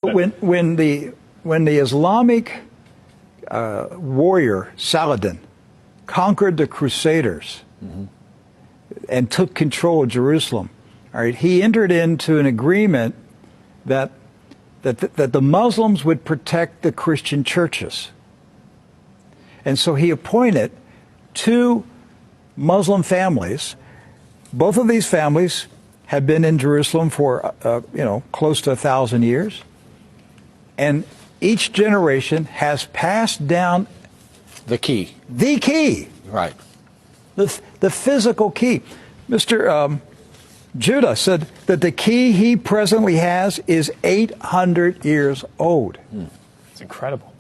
When the Islamic warrior Saladin conquered the Crusaders and took control of Jerusalem, all right, he entered into an agreement that the Muslims would protect the Christian churches. And so he appointed two Muslim families. Both of these families had been in Jerusalem for, close to 1,000 years. And each generation has passed down the key. The key. Right. The physical key. Mr. Judah said that the key he presently has is 800 years old. It's incredible.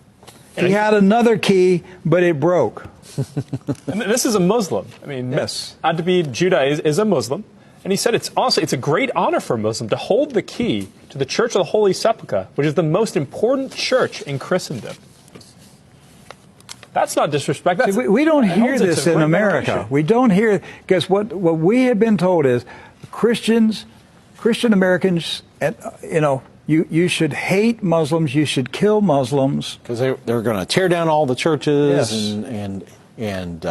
He had another key, but it broke. And this is a Muslim. I mean, yes. Adbi Judah is a Muslim. And he said it's a great honor for a Muslim to hold the key to the Church of the Holy Sepulchre, which is the most important church in Christendom. That's not disrespect. That's, we don't hear this in America. We don't hear, because what we have been told is Christian Americans, you should hate Muslims, you should kill Muslims. Because they're going to tear down all the churches yes. and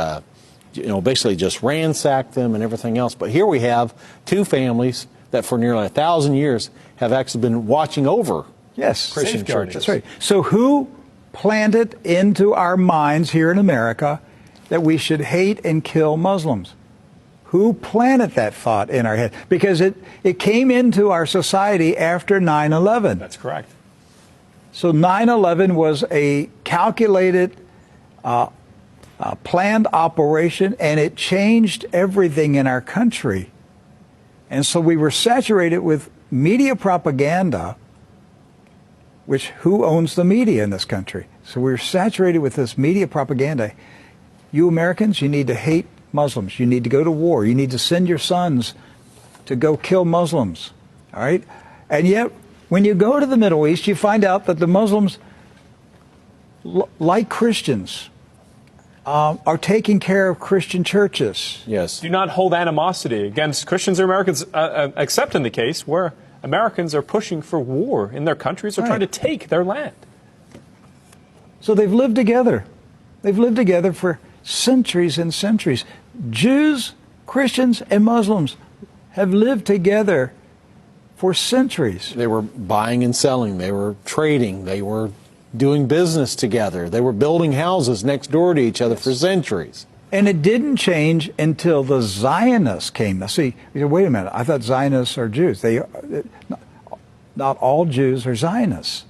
basically just ransack them and everything else. But here we have two families that for nearly 1,000 years have actually been watching over Christian churches. That's right. So who planted into our minds here in America that we should hate and kill Muslims? Who planted that thought in our head? Because it came into our society after 9/11. That's correct. So 9/11 was a calculated planned operation, and it changed everything in our country. And so we were saturated with media propaganda, which who owns the media in this country? So we were saturated with this media propaganda. You Americans, you need to hate Muslims. You need to go to war. You need to send your sons to go kill Muslims. All right? And yet, when you go to the Middle East, you find out that the Muslims, like Christians, are taking care of Christian churches. Yes. Do not hold animosity against Christians or Americans, except in the case where Americans are pushing for war in their countries or trying to take their land. So they've lived together. They've lived together for centuries and centuries. Jews, Christians, and Muslims have lived together for centuries. They were buying and selling. They were trading. They were doing business together. They were building houses next door to each other for centuries. And it didn't change until the Zionists came. Now, see, you say, wait a minute, I thought Zionists are Jews. Not all Jews are Zionists.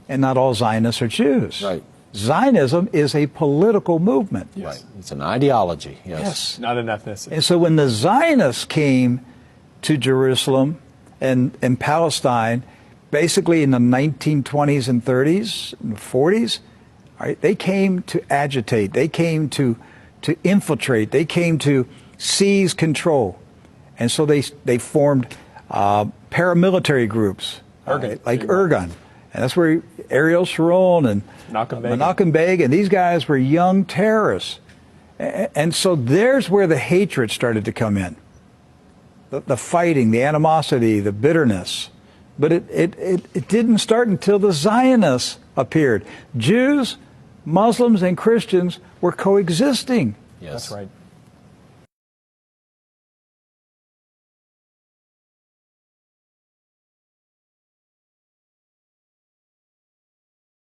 And not all Zionists are Jews. Right. Zionism is a political movement. Yes. Right. It's an ideology. Yes. Not an ethnicity. And so when the Zionists came to Jerusalem and Palestine, basically in the 1920s and 30s and 40s, right, they came to agitate. They came to infiltrate. They came to seize control. And so they formed paramilitary groups, like Irgun. And that's where Ariel Sharon and Menachem Begin, and these guys were young terrorists. And so there's where the hatred started to come in. The fighting, the animosity, the bitterness. But it didn't start until the Zionists appeared. Jews, Muslims, and Christians were coexisting. Yes. That's right.